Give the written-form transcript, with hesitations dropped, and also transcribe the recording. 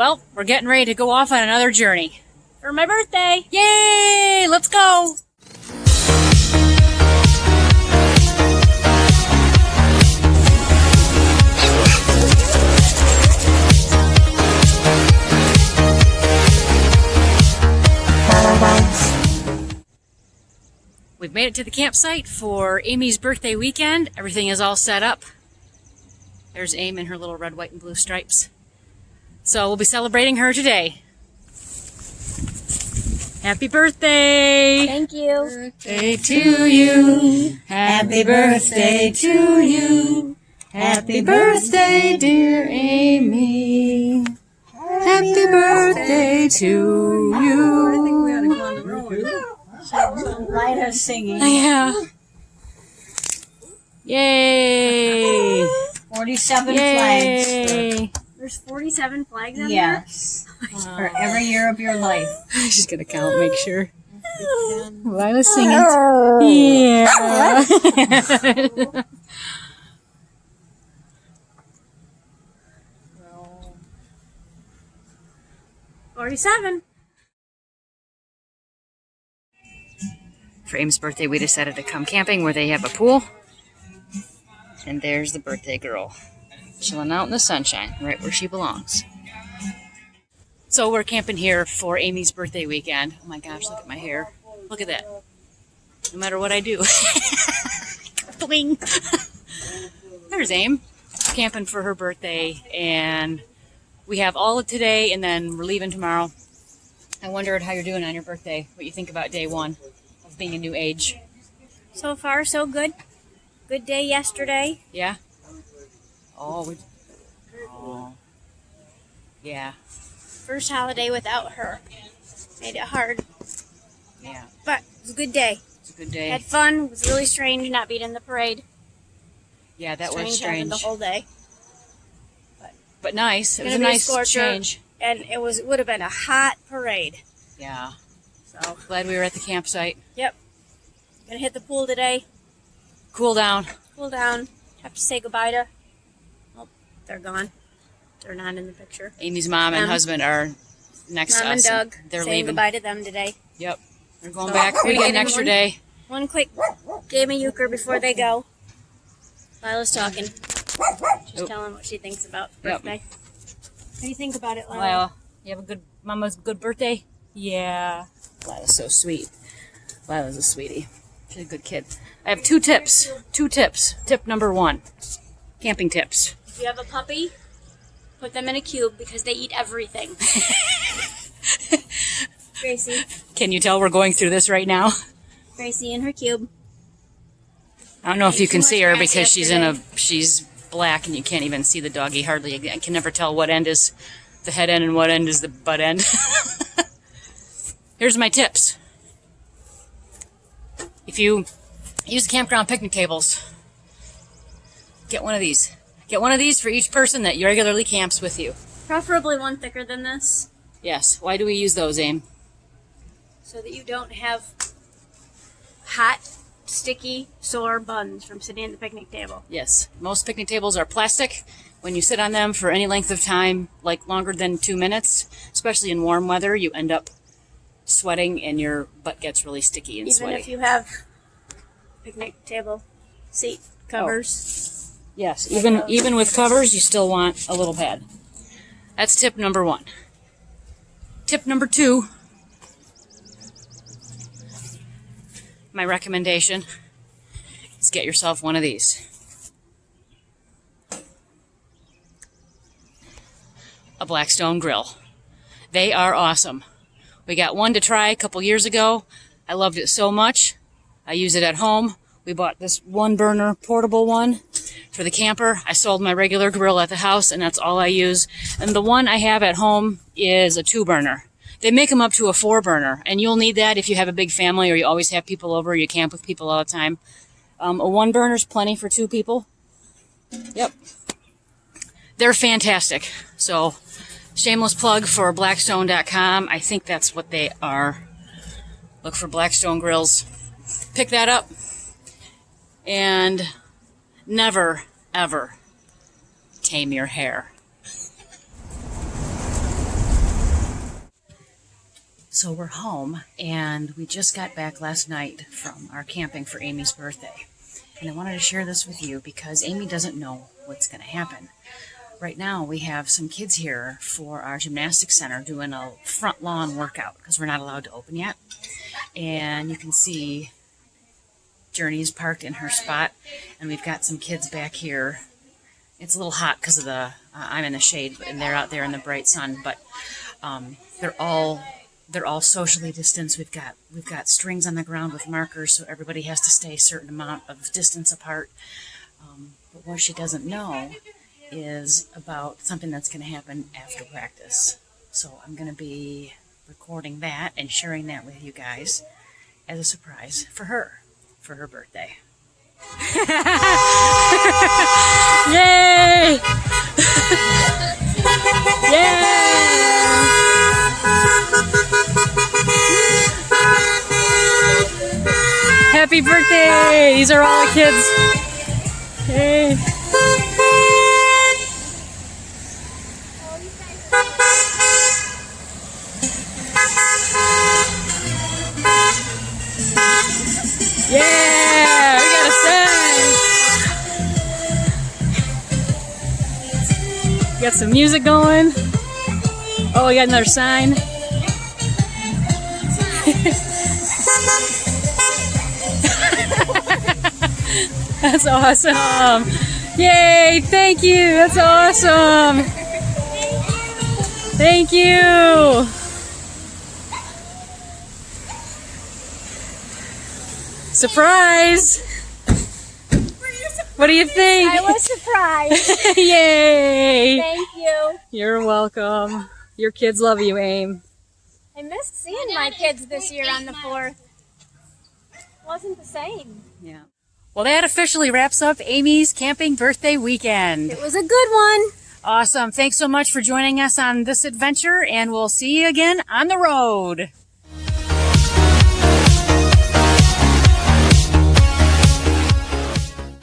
Well, we're getting ready to go off on another journey. For my birthday! Yay! Let's go! We've made it to the campsite for Aimee's birthday weekend. Everything is all set up. There's Aimee in her little red, white, and blue stripes. So we'll be celebrating her today. Happy birthday! Thank you. Birthday to you. Happy birthday to you. Happy birthday, dear Aimee. Happy birthday to you. I think we ought to go on the road. Lila's singing. Yeah. Yay! 47 Yay! flags. There's 47 flags on Yes. For every year of your life. She's gonna count, make sure. Lila's singing. Yeah. 47. For Aimee's birthday, we decided to come camping where they have a pool. And there's the birthday girl, chilling out in the sunshine, right where she belongs. So we're camping here for Aimee's birthday weekend. Oh my gosh, look at my hair. Look at that. No matter what I do. Bling! There's Aimee, camping for her birthday, and we have all of today, and then we're leaving tomorrow. I wondered how you're doing on your birthday, what you think about day one of being a new age. So far, so good. Good day yesterday. Yeah? Oh, yeah. First holiday without her. Made it hard. Yeah. But it was a good day. It's a good day. Had fun. It was really strange not being in the parade. Yeah, that was Having strange. the whole day. But nice. It was a Gonna be nice scorcher, change. And it would have been a hot parade. Yeah. So, Glad we were at the campsite. yep. Gonna hit the pool today. Cool down. Cool down. Have to say goodbye to... Oh, they're gone. They're not in the picture. Amy's mom and husband are next to Mom and us. Doug. They're saying leaving. goodbye to them today. Yep. They're going So, back. We we're get an getting extra one- day. One quick game of euchre before they go. Lila's talking. Just telling what she thinks about Yep. birthday. What do you think about it, Lila? Lila, you have a good mama's good birthday? Yeah. Lila's so sweet. Lila's a sweetie. She's a good kid. I have two tips. Tip number 1. Camping tips. If you have a puppy, put them in a cube because they eat everything. Gracie. Can you tell we're going through this right now? Gracie in her cube. I don't know if you can Too much see her grass because she's black and you can't even see the doggy hardly. I can never tell what end is the head end and what end is the butt end. Here's my tips. If you use campground picnic tables, get one of these. Get one of these for each person that regularly camps with you. Preferably one thicker than this Yes. Why do we use those, Aim? so that you don't have hot, sticky, sore buns from sitting at the picnic table. Yes. Most picnic tables are plastic. When you sit on them for any length of time, like longer than 2 minutes, especially in warm weather, you end up sweating and your butt gets really sticky and Even sweaty. if you have picnic table seat covers. Yes, even with covers, you still want a little pad. That's tip number 1. Tip number 2, my recommendation is get yourself one of these. A Blackstone grill. They are awesome. We got one to try a couple years ago. I loved it so much. I use it at home. We bought this 1-burner portable one for the camper. I sold my regular grill at the house, and that's all I use. And the one I have at home is a 2-burner. They make them up to a 4-burner, and you'll need that if you have a big family or you always have people over, you camp with people all the time. A 1-burner's plenty for 2 people. Yep. They're fantastic. So, shameless plug for Blackstone.com. I think that's what they are. Look for Blackstone grills. Pick that up. And never, ever tame your hair. So we're home, and we just got back last night from our camping for Aimee's birthday. And I wanted to share this with you because Aimee doesn't know what's going to happen. Right now, we have some kids here for our gymnastics center doing a front lawn workout because we're not allowed to open yet. And you can see Journey's parked in her spot, and we've got some kids back here. It's a little hot because of the I'm in the shade, and they're out there in the bright sun. But they're all socially distanced. We've got strings on the ground with markers, so everybody has to stay a certain amount of distance apart. But what she doesn't know is about something that's going to happen after practice. So I'm going to be recording that and sharing that with you guys as a surprise for her birthday. Yay! Yeah! Happy birthday! These are all the kids. Hey. Yeah! We got a sign! Got some music going. Oh, we got another sign. That's awesome. Yay, thank you. That's awesome. Thank you. Surprise. What do you think? I was surprised. Yay. Thank you. You're welcome. Your kids love you, Aim. I missed seeing my kids this year on the 4th. Wasn't the same. Yeah. Well, that officially wraps up Aimee's camping birthday weekend. It was a good one. Awesome. Thanks so much for joining us on this adventure, and we'll see you again on the road.